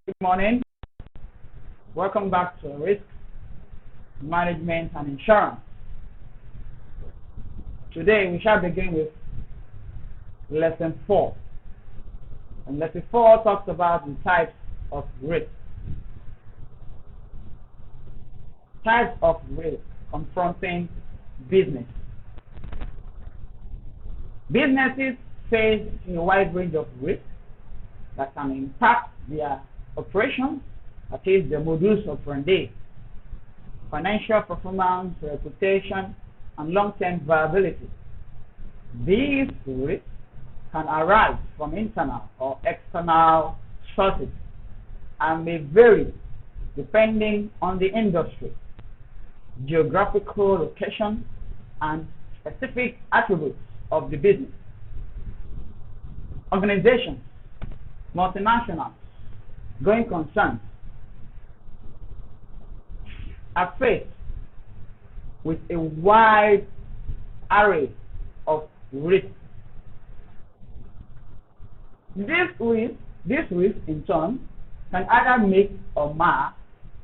Good morning. Welcome back to Risk Management and Insurance. Today we shall begin with Lesson 4. And Lesson 4 talks about the types of risk. Types of risk confronting business. Businesses face a wide range of risks that can impact their operations, that is the modus operandi, financial performance, reputation, and long-term viability. These risks can arise from internal or external sources and may vary depending on the industry, geographical location, and specific attributes of the business. Organizations, multinationals, going concerns are faced with a wide array of risks. This risk in turn can either make or mar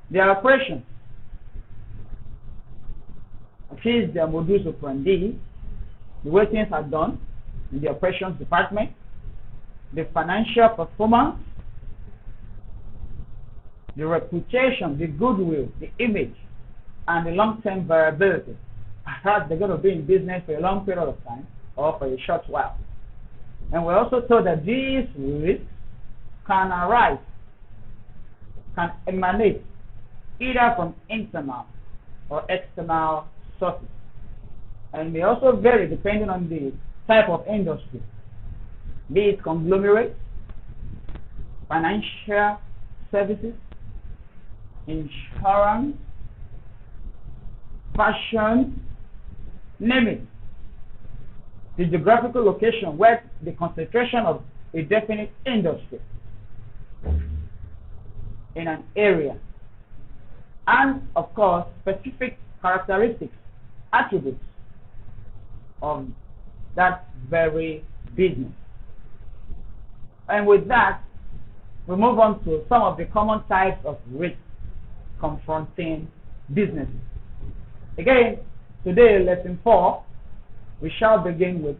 their operations, that is their modus operandi, the way things are done in the operations department, the financial performance, the reputation, the goodwill, the image, and the long-term viability. Perhaps they're going to be in business for a long period of time or for a short while. And we're also told that these risks can arise, can emanate either from internal or external sources, and may also vary depending on the type of industry, be it conglomerate, financial services, insurance, fashion, name it. The geographical location where the concentration of a definite industry in an area, and of course specific characteristics, attributes of that very business. And with that, we move on to some of the common types of risk confronting businesses. Again, today, Lesson 4, we shall begin with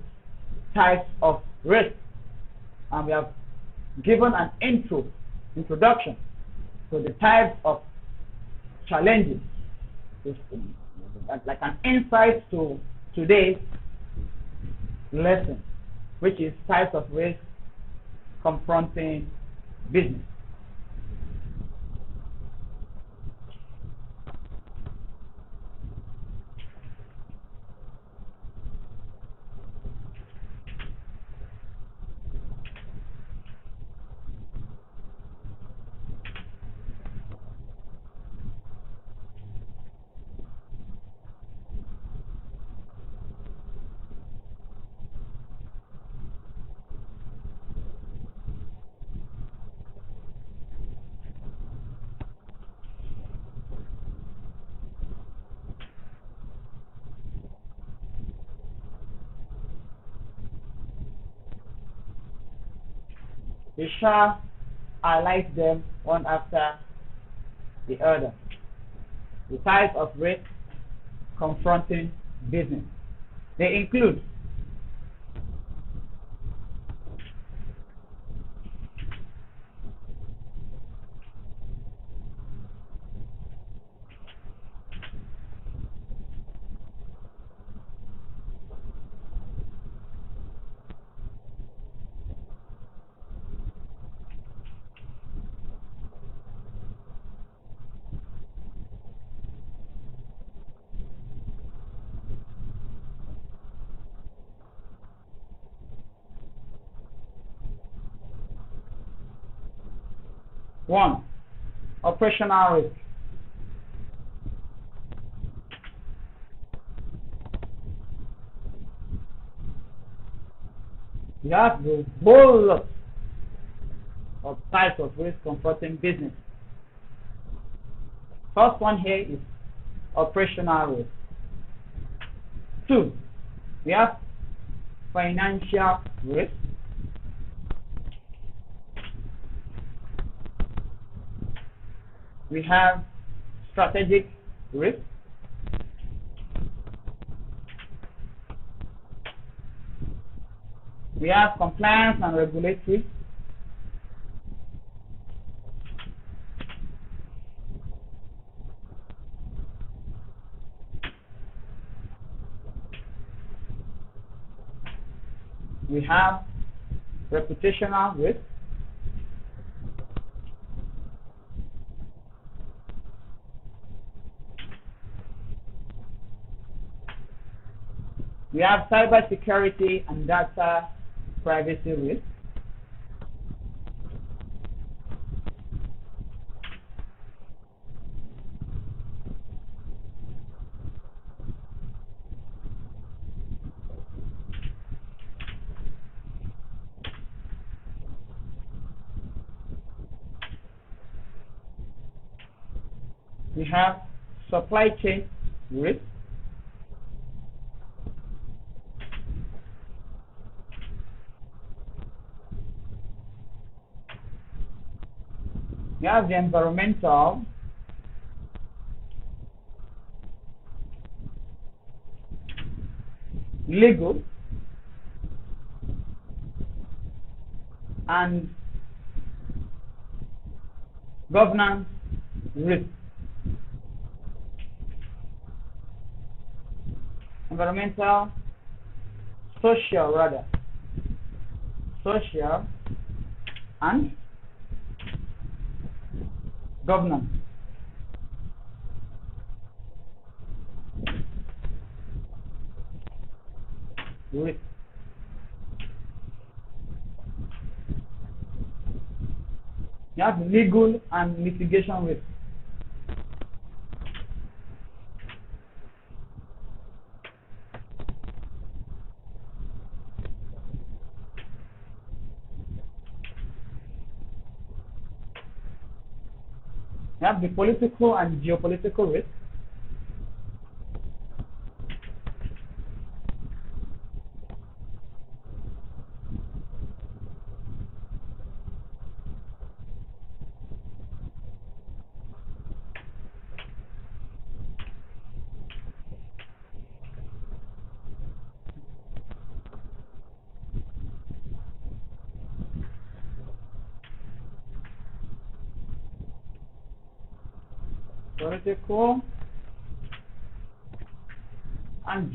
types of risk. And we have given an introduction to the types of challenges, like an insight to today's lesson, which is types of risk confronting business. We shall highlight them one after the other. The types of risk confronting business. They include one, operational risk. We have the whole lot of types of risk confronting business. First one here is operational risk. 2, we have financial risk. We have strategic risk. We have compliance and regulatory. We have reputational risk. We have cybersecurity and data privacy risk. We have supply chain risk. We have the environmental, legal, and governance risk. Environmental, social and governance. Risk. You have legal and litigation risk. You have the political and geopolitical risk. Political and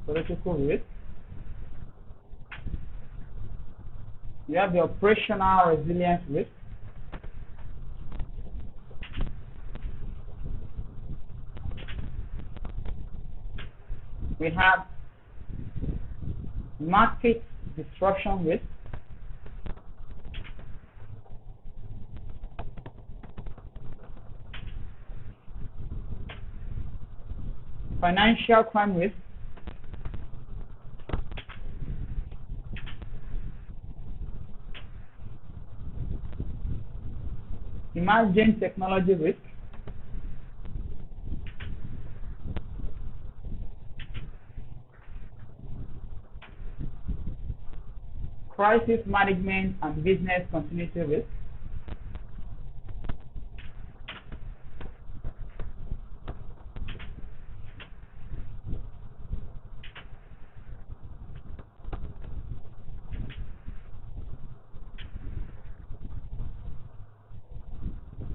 geopolitical risk. You have the operational resilience risk. We have market disruption risk. Financial crime risk. Emerging technology risk. Crisis management and business continuity risk.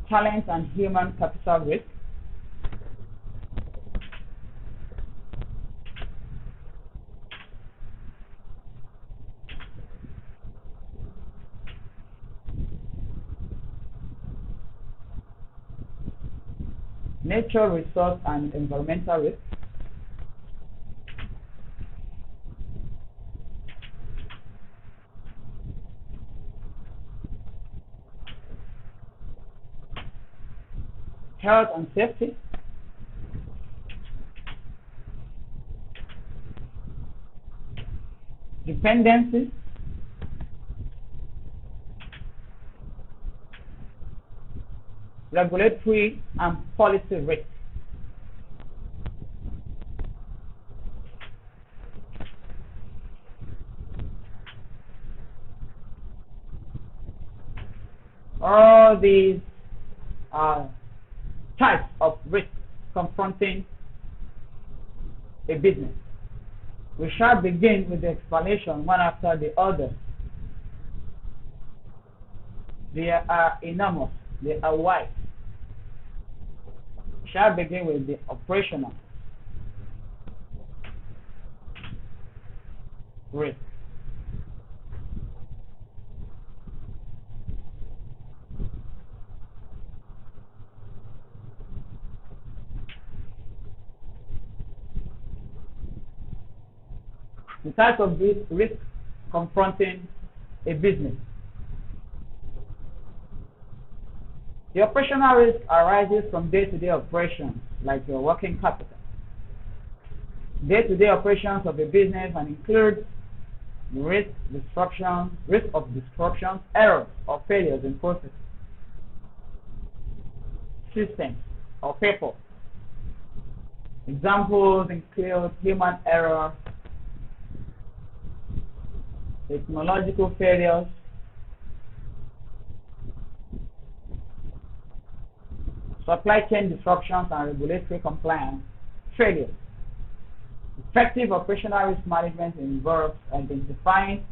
Talent and human capital risk. Nature resource and environmental risk. Health and safety. Dependency. Regulatory and policy risk. all these types of risks confronting a business. We shall begin with the explanation one after the other. They are enormous, they are wide. We shall begin with the operational risk. The types of these risks confronting a business. The operational risk arises from day-to-day operations, like your working capital. Day-to-day operations of a business and include risk of disruptions, errors, or failures in processes, systems, or people. Examples include human error, technological failures, supply chain disruptions and regulatory compliance failures. Effective operational risk management involves identifying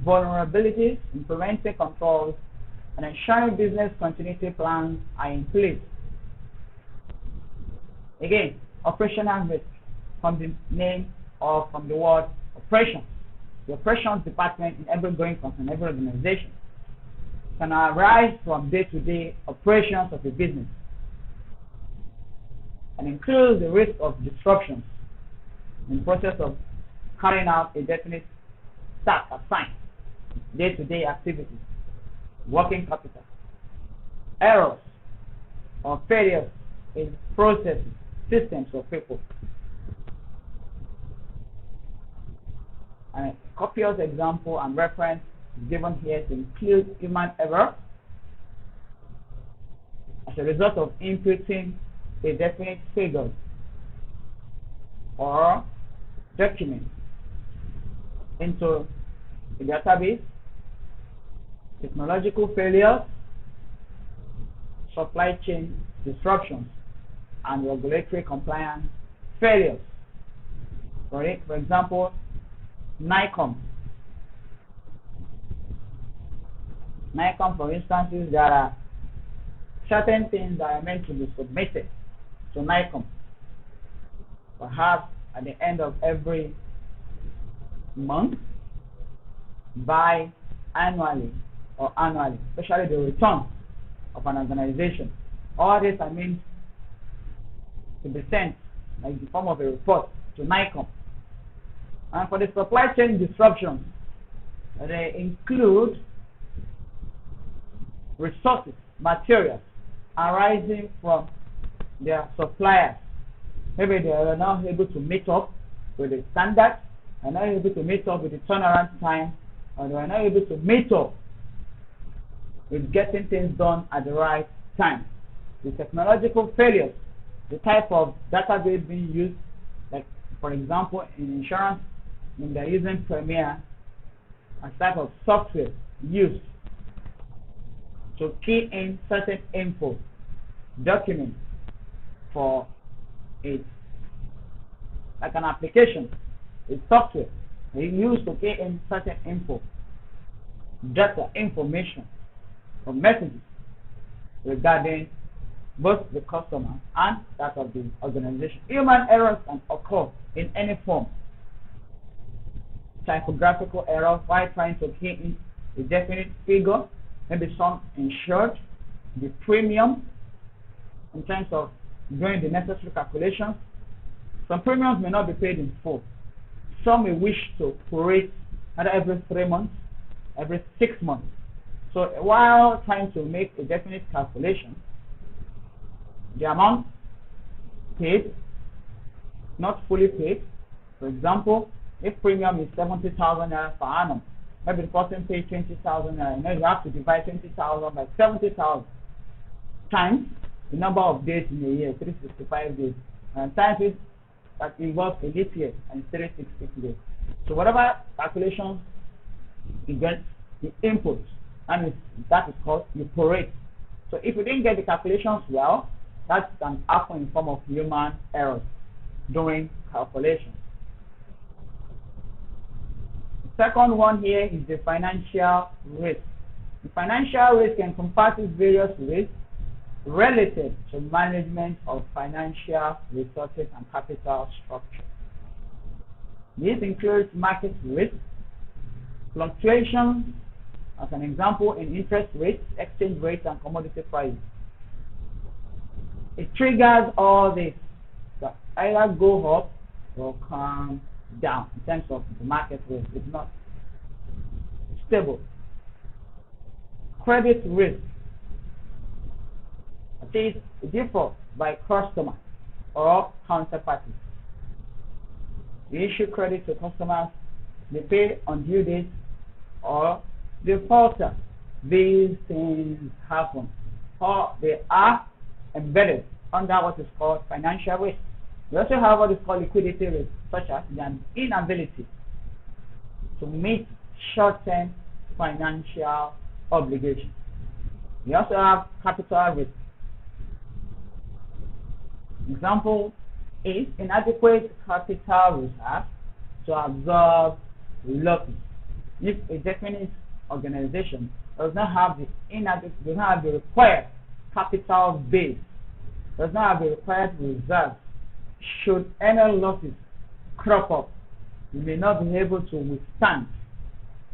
vulnerabilities, implementing controls, and ensuring business continuity plans are in place. Again, operational risk from the name or from the word operations. The operations department in every going concern, every organization, can arise from day-to-day operations of a business and includes the risk of disruptions in the process of carrying out a definite task assigned, day-to-day activities, working capital, errors or failures in processes, systems, or people. And a copious example and reference is given here to include human error as a result of inputting a definite figure or document into a database, technological failures, supply chain disruptions, and regulatory compliance failures. For example, NICOM, for instance, there are certain things that are meant to be submitted to NICOM, perhaps at the end of every month, bi-annually or annually, especially the return of an organization. All this I mean to be sent like the form of a report to NICOM. And for the supply chain disruptions, they include resources, materials arising from their suppliers. Maybe they are not able to meet up with the standards, are not able to meet up with the turnaround time, or they are not able to meet up with getting things done at the right time. The technological failures, the type of database being used, like for example in insurance, when they're using Premier as type of software used to key in certain info documents for it, like an application, a software they use to key in certain info, data, information, or messages regarding both the customer and that of the organization. Human errors can occur in any form. Typographical error while trying to key in a definite figure, maybe some insured, the premium in terms of doing the necessary calculations. Some premiums may not be paid in full. Some may wish to prorate either every 3 months, every 6 months. So while trying to make a definite calculation, the amount paid, not fully paid. For example, if premium is 70,000 naira per annum, maybe the person pays 20,000 naira. Now you have to divide 20,000 by 70,000 times the number of days in a year, 365 days, and times it that involves a leap year and 366 days. So whatever calculations you get, the input, and that is called you prorate So if you didn't get the calculations well, that can happen in form of human errors during calculations. The second one here is the financial risk. The financial risk encompasses various risks related to management of financial resources and capital structure. This includes market risk, fluctuations, as an example, in interest rates, exchange rates, and commodity prices. It triggers all this to either go up or come down in terms of the market risk. It's not stable. Credit risk. It is default by customer or counterparty. We issue credit to customers, they pay on due date or they falter. These things happen, or they are embedded under what is called financial risk. We also have what is called liquidity risk, such as the inability to meet short-term financial obligations. We also have capital risk. Example is inadequate capital reserve to absorb losses. If a definite organization does not have the required capital base, does not have the required reserves, should any losses crop up, you may not be able to withstand,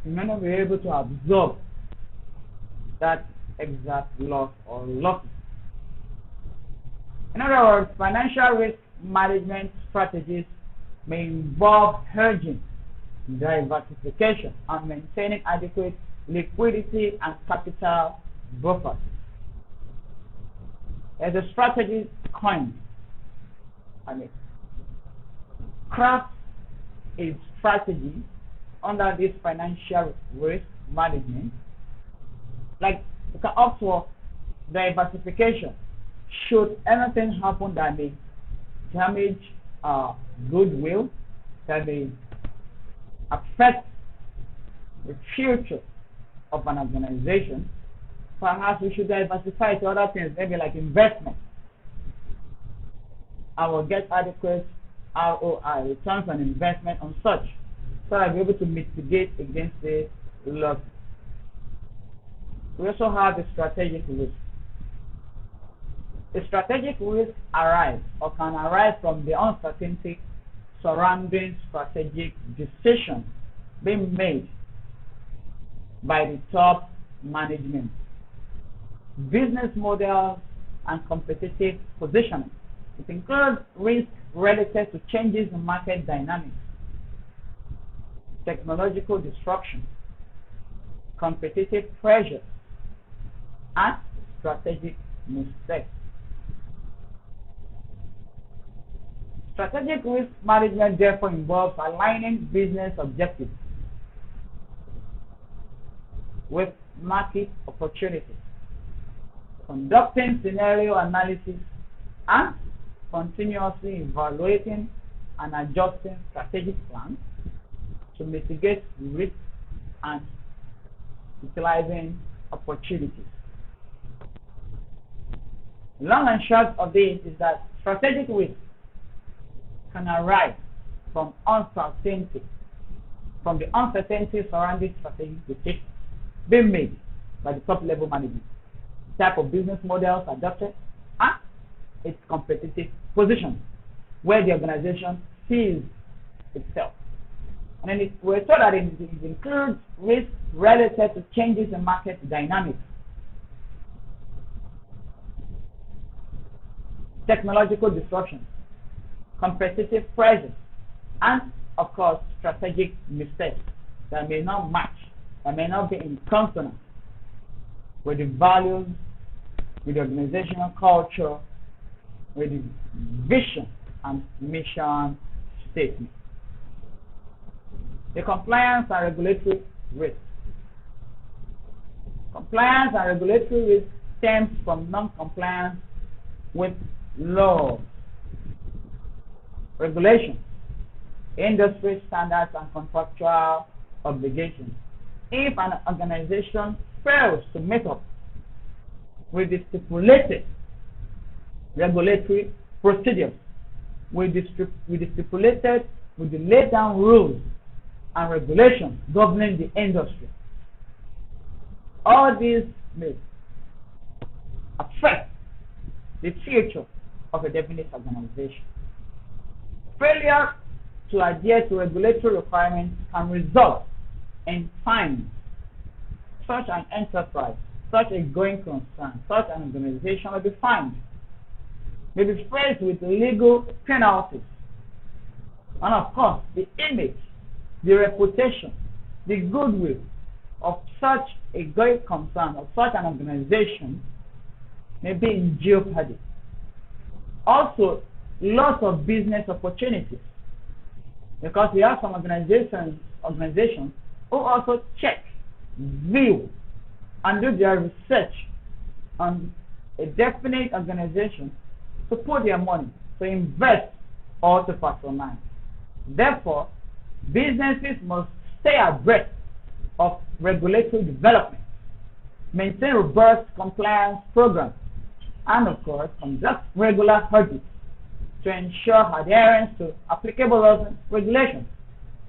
you may not be able to absorb that exact loss or losses. In other words, financial risk management strategies may involve hedging, diversification, and maintaining adequate liquidity and capital buffers. As a strategy coined, craft a strategy under this financial risk management. Like, you can opt for diversification. Should anything happen that may damage goodwill, that may affect the future of an organization, perhaps we should diversify to other things, maybe like investment. I will get adequate ROI, returns on investment on such, so I'll be able to mitigate against the loss. We also have the strategic risk. The strategic risk arises or can arise from the uncertainty surrounding strategic decisions being made by the top management, business models, and competitive positioning. It includes risk related to changes in market dynamics, technological disruption, competitive pressures, and strategic mistakes. Strategic risk management therefore involves aligning business objectives with market opportunities, conducting scenario analysis, and continuously evaluating and adjusting strategic plans to mitigate risk and utilizing opportunities. Long and short of this is that strategic risk can arise from uncertainty, from the uncertainty surrounding strategic decisions being made by the top level management, the type of business models adopted, and its competitive position, where the organization sees itself. And then we're told that it includes risk related to changes in market dynamics, technological disruptions, competitive pressures, and of course strategic mistakes that may not match, that may not be in consonance with the values, with the organizational culture, with the vision and mission statement. The compliance and regulatory risk. Compliance and regulatory risk stems from non-compliance with laws, regulations, industry standards, and contractual obligations. If an organization fails to meet up with the stipulated regulatory procedures, with the laid down rules and regulations governing the industry. All these may affect the future of a definite organization. Failure to adhere to regulatory requirements can result in fines. Such an enterprise, such a going concern, such an organization may be fined, may be faced with legal penalties. And of course, the image, the reputation, the goodwill of such a going concern, of such an organization, may be in jeopardy. Also, loss of business opportunities, because we have some organizations who also check, view, and do their research on a definite organization to put their money, to invest, or to patronize. Therefore, businesses must stay abreast of regulatory development, maintain robust compliance programs, and of course, conduct regular audits to ensure adherence to applicable laws and regulations.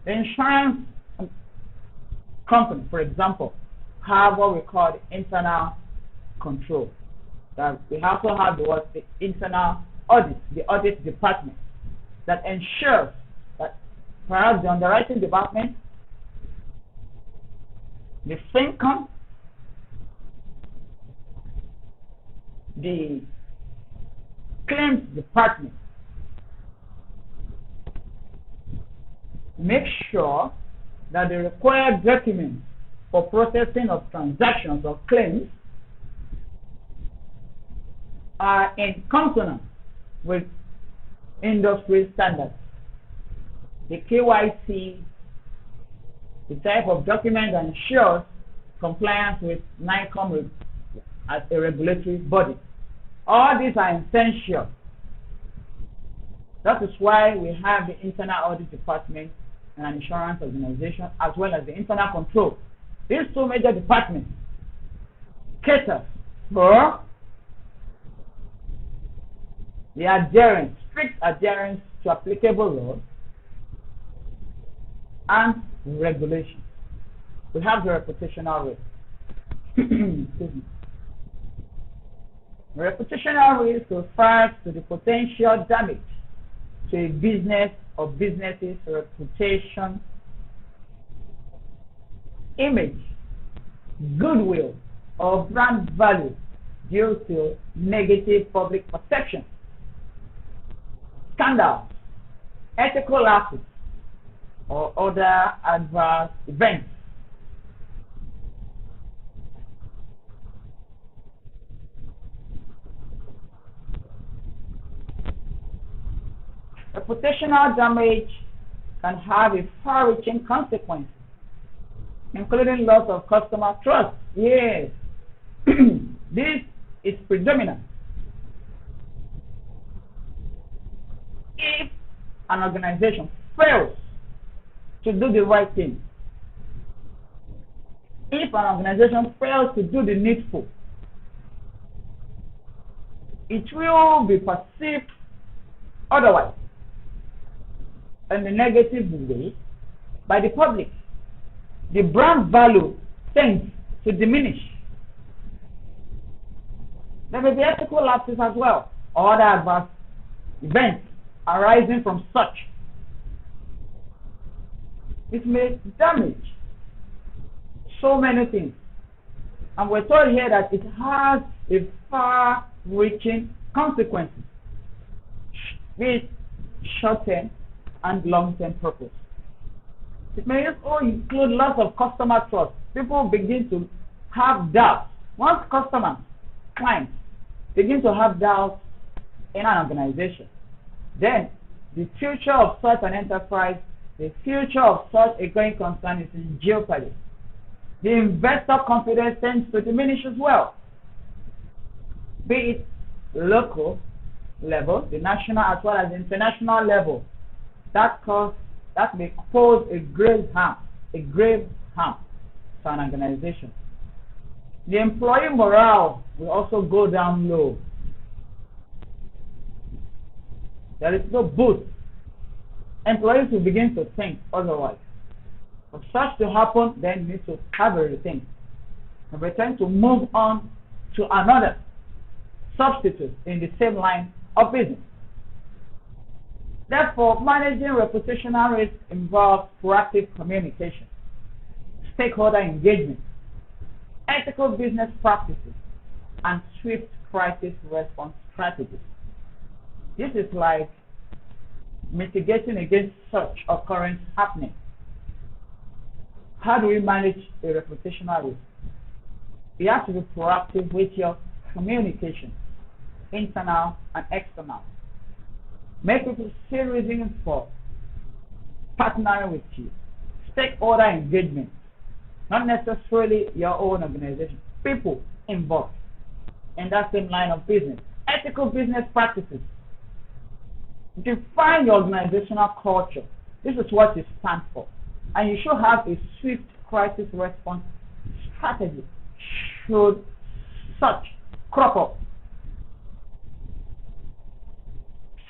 The insurance company, for example, have what we call the internal control. That we also have the internal audit, the audit department, that ensures that perhaps the underwriting department, the FinCom, the claims department make sure that the required documents for processing of transactions or claims are in consonance with industry standards. The KYC, the type of document that ensures compliance with NICOM as a regulatory body. All these are essential. That is why we have the internal audit department and an insurance organization, as well as the internal control. These two major departments cater for the adherence, strict adherence to applicable laws and regulations. We have the reputational risk. Excuse me. Reputational risk refers to the potential damage to a business or businesses' reputation, image, goodwill, or brand value due to negative public perception, scandals, ethical lapses, or other adverse events. Reputational damage can have a far-reaching consequence, including loss of customer trust. Yes, this is predominant if an organization fails to do the right thing. If an organization fails to do the needful, it will be perceived otherwise, in a negative way, by the public. The brand value tends to diminish. There may be ethical lapses as well, or other adverse events arising from such. It may damage so many things. And we're told here that it has a far-reaching consequences, with short-term and long-term purpose. It may also include loss of customer trust. People begin to have doubts. Once customers, clients, begin to have doubts in an organization, then the future of such an enterprise, the future of such a going concern is in jeopardy. The investor confidence tends to diminish as well, be it local level, the national as well as the international level. That may pose a grave harm to an organization. The employee morale will also go down low. There is no boost. Employees will begin to think otherwise. For such to happen, then you need to have a rethink. And return to move on to another substitute in the same line of business. Therefore, managing reputational risk involves proactive communication, stakeholder engagement, ethical business practices, and swift crisis response strategies. This is like mitigating against such occurrence happening. How do we manage a reputational risk? You have to be proactive with your communication, internal and external. Make people see reasons for partnering with you. Stakeholder engagement, not necessarily your own organization. People involved in that same line of business. Ethical business practices. Define your organizational culture. This is what you stand for. And you should have a swift crisis response strategy should such crop up.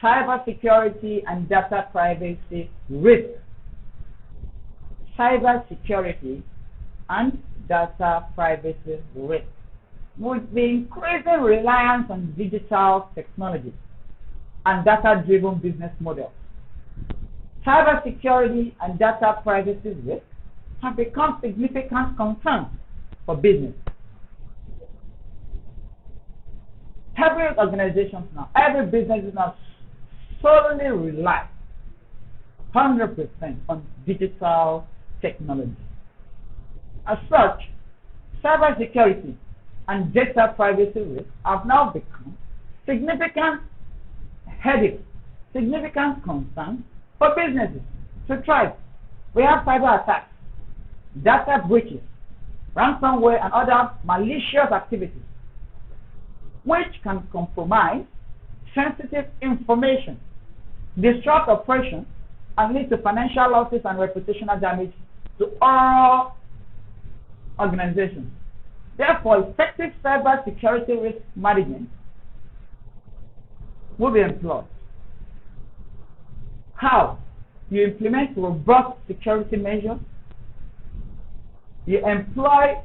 Cybersecurity and data privacy risk. Cybersecurity and data privacy risk. With the increasing reliance on digital technologies and data-driven business models, cybersecurity and data privacy risk have become significant concerns for business. Every organization now, every business is now solely rely 100% on digital technology. As such, cybersecurity and data privacy risks have now become significant headaches, significant concerns for businesses to thrive. We have cyber attacks, data breaches, ransomware, and other malicious activities which can compromise sensitive information, disrupt operations, and lead to financial losses and reputational damage to all organizations. Therefore, effective cybersecurity risk management will be employed. How? You implement robust security measures. You employ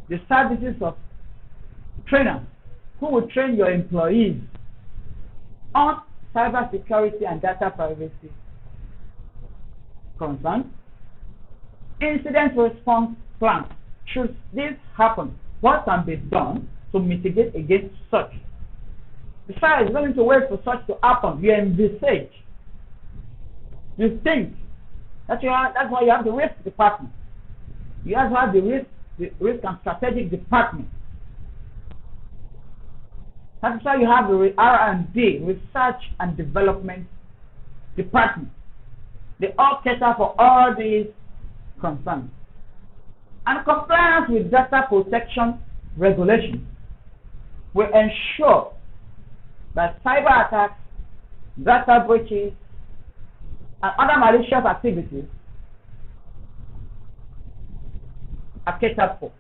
the services of trainers who will train your employees on cybersecurity and data privacy concerns. Incident response plans. Should this happen, what can be done to mitigate against such? The fire is willing to wait for such to happen. You envisage. You think. That's why you have the risk department. You also have the risk and strategic department. That's why you have the R&D, research and development department. They all cater for all these concerns. And compliance with data protection regulations will ensure that cyber attacks, data breaches, and other malicious activities are catered for.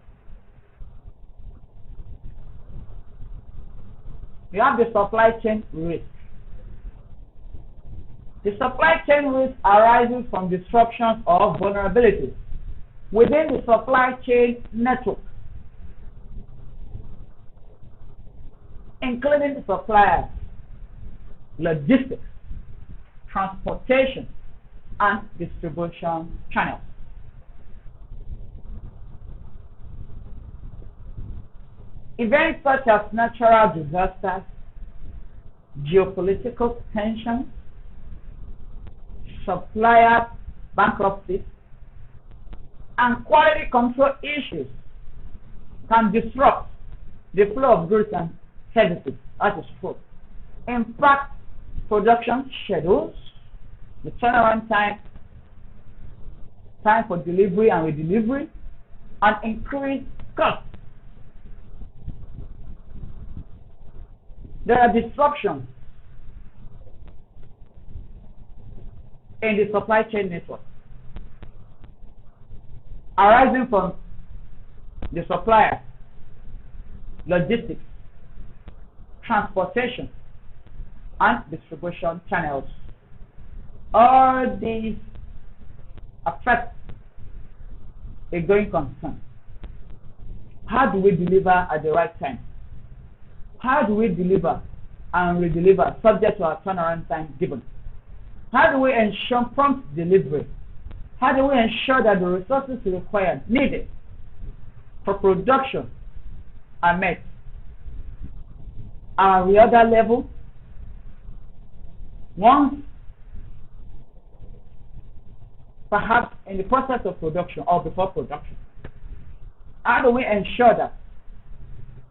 You have the supply chain risk. The supply chain risk arises from disruptions or vulnerabilities within the supply chain network, including the suppliers, logistics, transportation, and distribution channels. Events such as natural disasters, geopolitical tensions, supplier bankruptcies, and quality control issues can disrupt the flow of goods and services, that is food, impact production schedules, the turnaround time for delivery and redelivery, and increase costs. There are disruptions in the supply chain network arising from the suppliers, logistics, transportation, and distribution channels. All these affect a going concern. How do we deliver at the right time? How do we deliver and redeliver subject to our turnaround time given? How do we ensure prompt delivery? How do we ensure that the resources required, needed for production are met? Our reorder level, once perhaps in the process of production or before production, how do we ensure that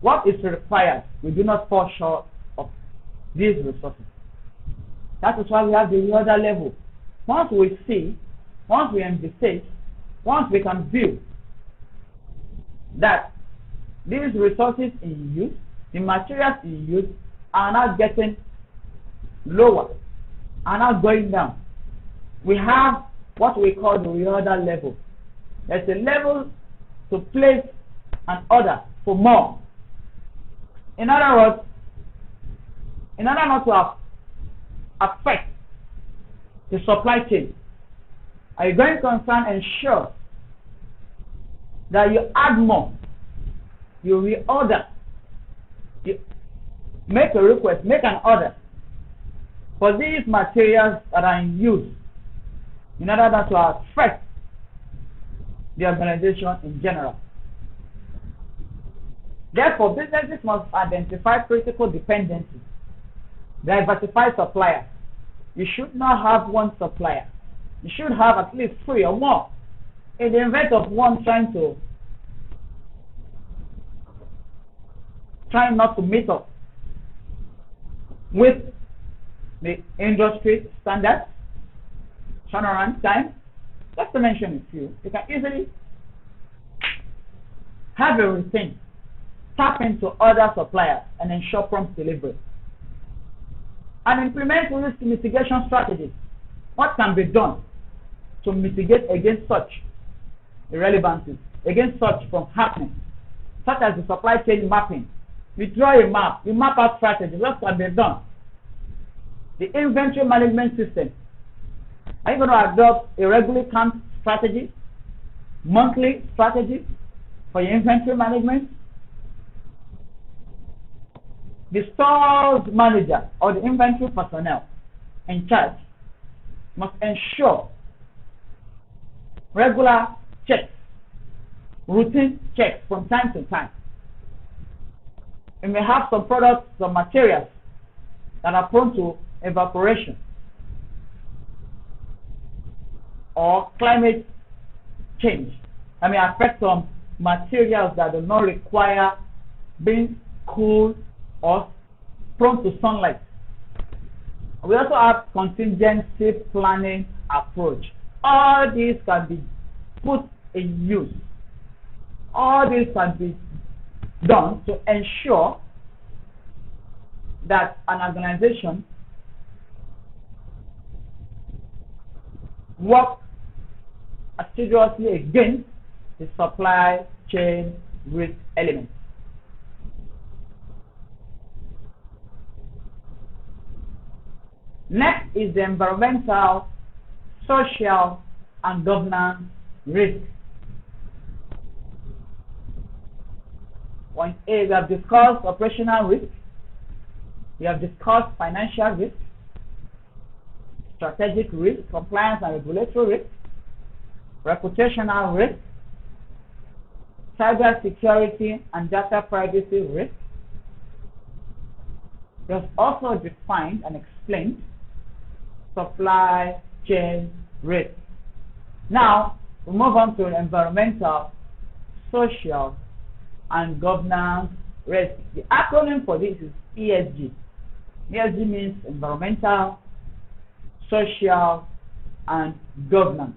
what is required, we do not fall short of these resources? That is why we have the reorder level. Once we see, once we envisage, once we can view that these resources in use, the materials in use are now getting lower, are now going down, we have what we call the reorder level. There's a level to place an order for more. In other words, in order not to affect the supply chain, are you going concern ensure that you add more, you reorder, you make a request, make an order for these materials that are in use in order not to affect the organization in general. Therefore, businesses must identify critical dependencies, diversify suppliers. You should not have one supplier. You should have at least 3 or more. In the event of one trying not to meet up with the industry standards, turnaround time, just to mention a few, you can easily have a routine, tap into other suppliers, and ensure prompt delivery. And implement risk mitigation strategies. What can be done to mitigate against such irrelevancies, against such from happening, such as the supply chain mapping? You draw a map, you map out strategies. What can be done? The inventory management system. Are you going to adopt a regular count strategy, monthly strategy for your inventory management? The stores manager or the inventory personnel in charge must ensure regular checks, routine checks from time to time. You may have some products, some materials that are prone to evaporation or climate change. That may affect some materials that do not require being cooled or prone to sunlight. We also have contingency planning approach. All these can be put in use. All these can be done to ensure that an organization works assiduously against the supply chain risk elements. Next is the environmental, social, and governance risk. Point A, we have discussed operational risk, we have discussed financial risk, strategic risk, compliance and regulatory risk, reputational risk, cyber security and data privacy risk. We have also defined and explained supply chain risk. Now, we move on to environmental, social, and governance risk. The acronym for this is ESG. ESG means environmental, social, and governance.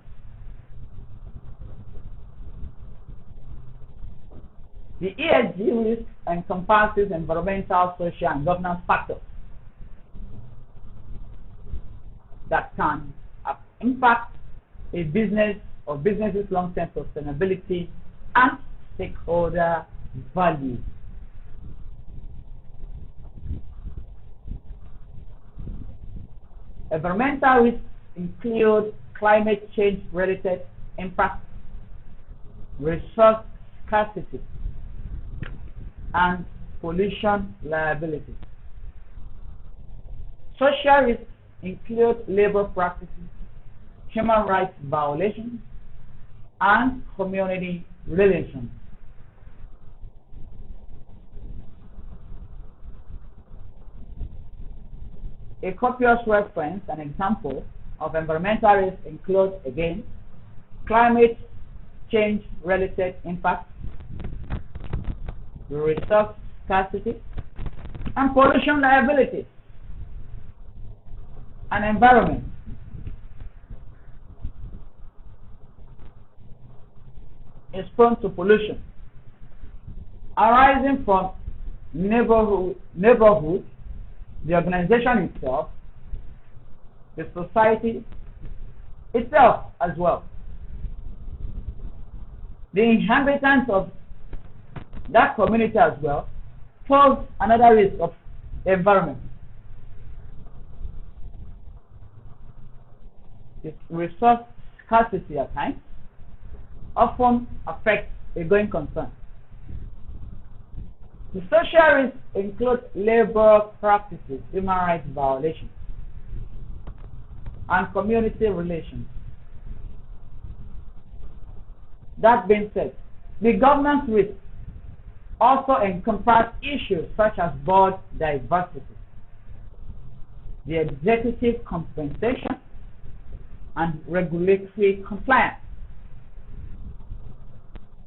The ESG risk encompasses environmental, social, and governance factors that can impact a business or business's long-term sustainability and stakeholder value. Environmental risks include climate change related impacts, resource scarcity, and pollution liability. Social risks include labor practices, human rights violations, and community relations. A copious reference and example of environmental risks include, again, climate change related impacts, resource scarcity, and pollution liabilities. An environment is prone to pollution arising from neighborhood, the organization itself, the society itself as well. The inhabitants of that community as well pose another risk of the environment. This resource scarcity at times often affects a going concern. The social risks include labor practices, human rights violations, and community relations. That being said, the governance risks also encompass issues such as board diversity, the executive compensation, and regulatory compliance.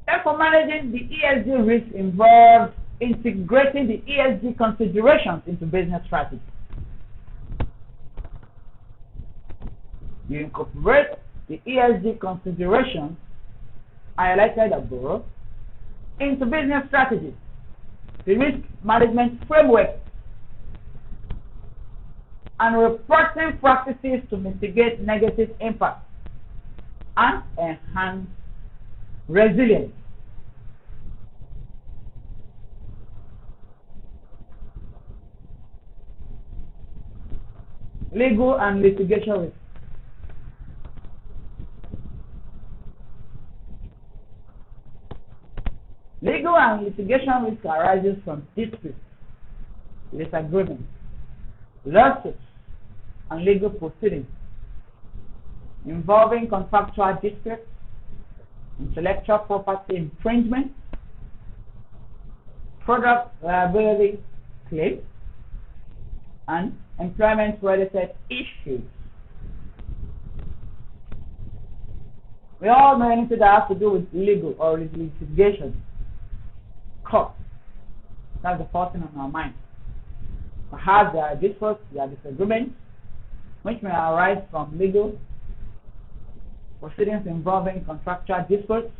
Therefore, managing the ESG risk involves integrating the ESG considerations into business strategy. You incorporate the ESG considerations highlighted above into business strategy, the risk management framework, and reporting practices to mitigate negative impacts and enhance resilience. Legal and litigation risk. Legal and litigation risk arises from disputes, disagreements, lawsuits, and legal proceedings involving contractual disputes, intellectual property infringement, product liability claims, and employment-related issues. We all know anything that has to do with legal or litigation. Court. That's the first thing on our mind. Perhaps there are disputes, there are disagreements, which may arise from legal proceedings involving contractual disputes,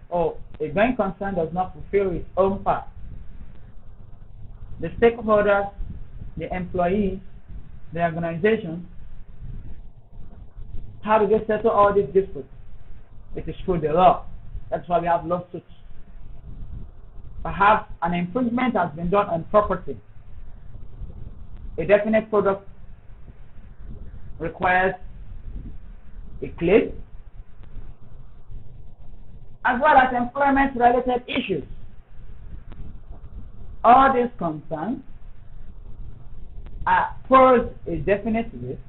or a going concern does not fulfill its own part. The stakeholders, the employees, the organization, how do they settle all these disputes? It is through the law. That's why we have lawsuits. Perhaps an infringement has been done on property. A definite product requires a claim, as well as employment-related issues. All these concerns pose a definite risk,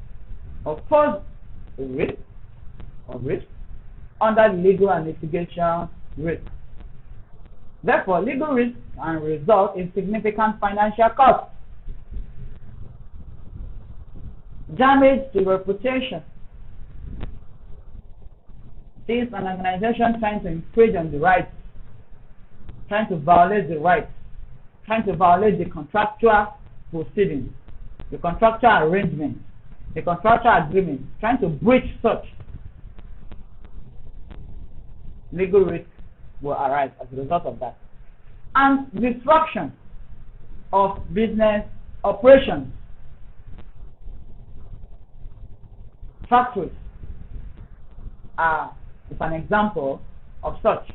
or pose a risk, under legal and litigation risk. Therefore, legal risks can result in significant financial costs, damage to reputation. Since an organization trying to infringe on the rights, trying to violate the rights, trying to violate the contractual proceedings, the contractual arrangements, the contractual agreements, trying to breach such, legal risk will arise as a result of that. And disruption of business operations. Factories is an example of such.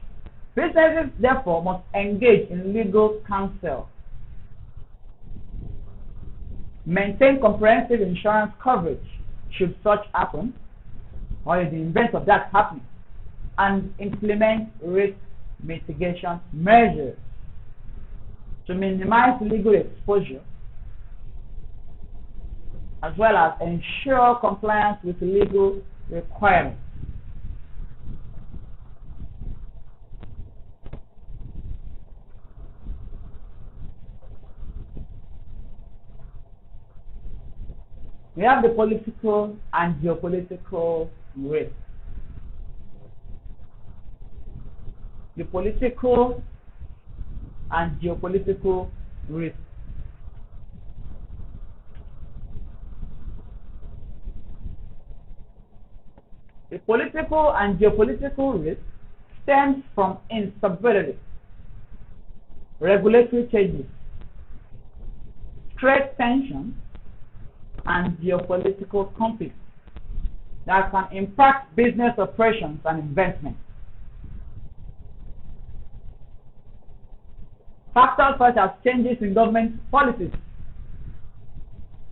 Businesses, therefore, must engage in legal counsel, maintain comprehensive insurance coverage should such happen, or in the event of that happening, and implement risk mitigation measures to minimize legal exposure, as well as ensure compliance with legal requirements. We have the political and geopolitical risk. The political and geopolitical risk. The political and geopolitical risk stems from instability, regulatory changes, trade tensions, and geopolitical conflicts that can impact business operations and investment. Factors such as changes in government policies,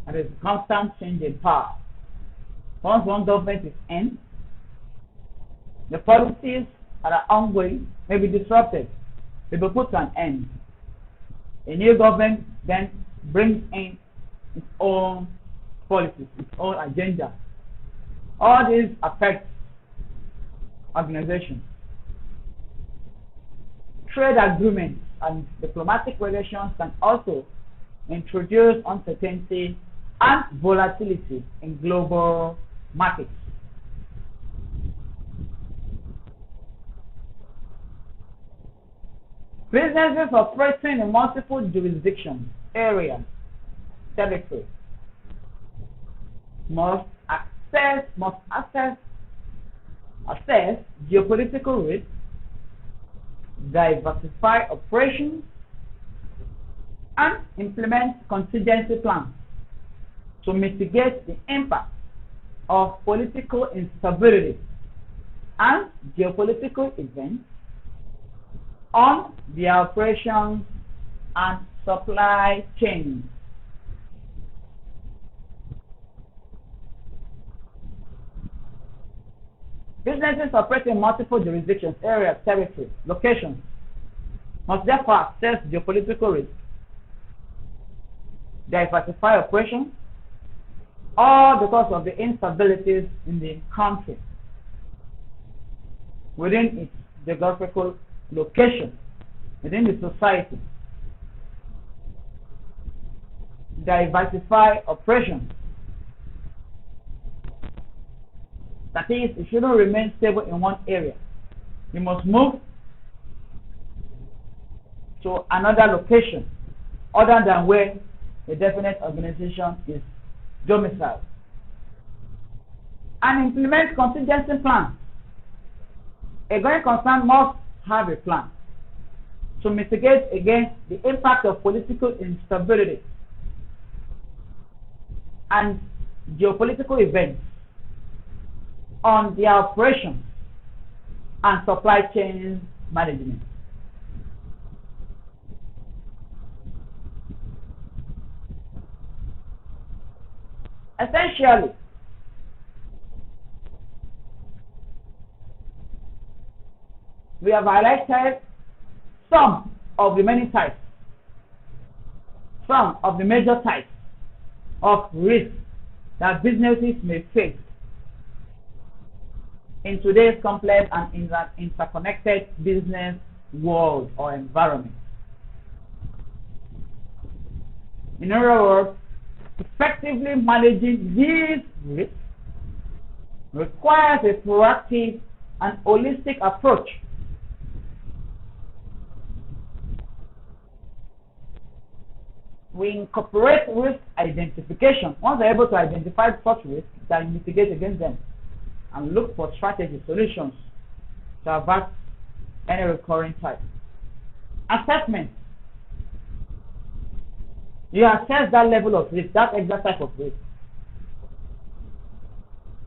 and there's constant change in power. Once one government is in, the policies that are ongoing may be disrupted, may be put to an end. A new government then brings in its own policies, its own agenda. All these affect organizations. Trade agreements and diplomatic relations can also introduce uncertainty and volatility in global markets. Businesses operating in multiple jurisdictions, areas, territories must assess geopolitical risks, diversify operations, and implement contingency plans to mitigate the impact of political instability and geopolitical events on their operations and supply chains. Businesses operating in multiple jurisdictions, areas, territories, locations must therefore assess geopolitical risk, diversify operations, all because of the instabilities in the country within its geographical location, within the society. Diversify operations. That is, it shouldn't remain stable in one area. You must move to another location other than where a definite organization is domiciled. And implement contingency plans. A going concern must have a plan to mitigate against the impact of political instability and geopolitical events on their operations and supply chain management. Essentially, we have highlighted some of the many types, some of the major types of risks that businesses may face in today's complex and interconnected business world or environment. In other words, effectively managing these risks requires a proactive and holistic approach. We incorporate risk identification. Once we're able to identify such risks, then mitigate against them and look for strategy solutions to avert any recurring type. Assessment. You assess that level of risk, that exact type of risk.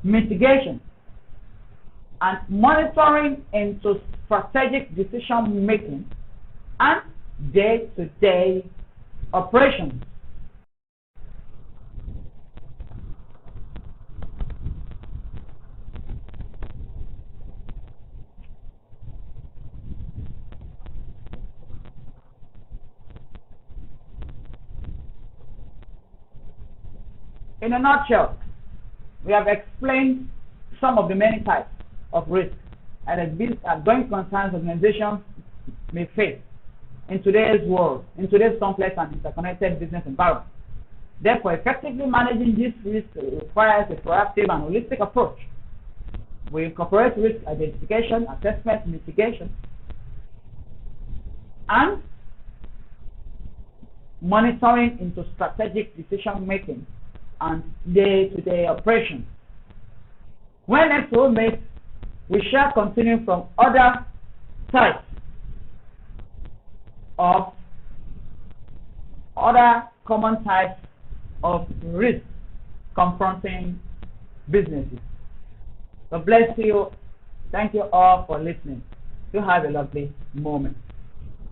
Mitigation. and monitoring into strategic decision making and day-to-day operations. In a nutshell, we have explained some of the many types of risk and going concerns organizations may face in today's world, in today's complex and interconnected business environment. Therefore, effectively managing this risk requires a proactive and holistic approach. We incorporate risk identification, assessment, mitigation, and monitoring into strategic decision making and day-to-day operations. When next we meet, we shall continue from other types of other common types of risk confronting businesses. God bless you. Thank you all for listening. You have a lovely moment.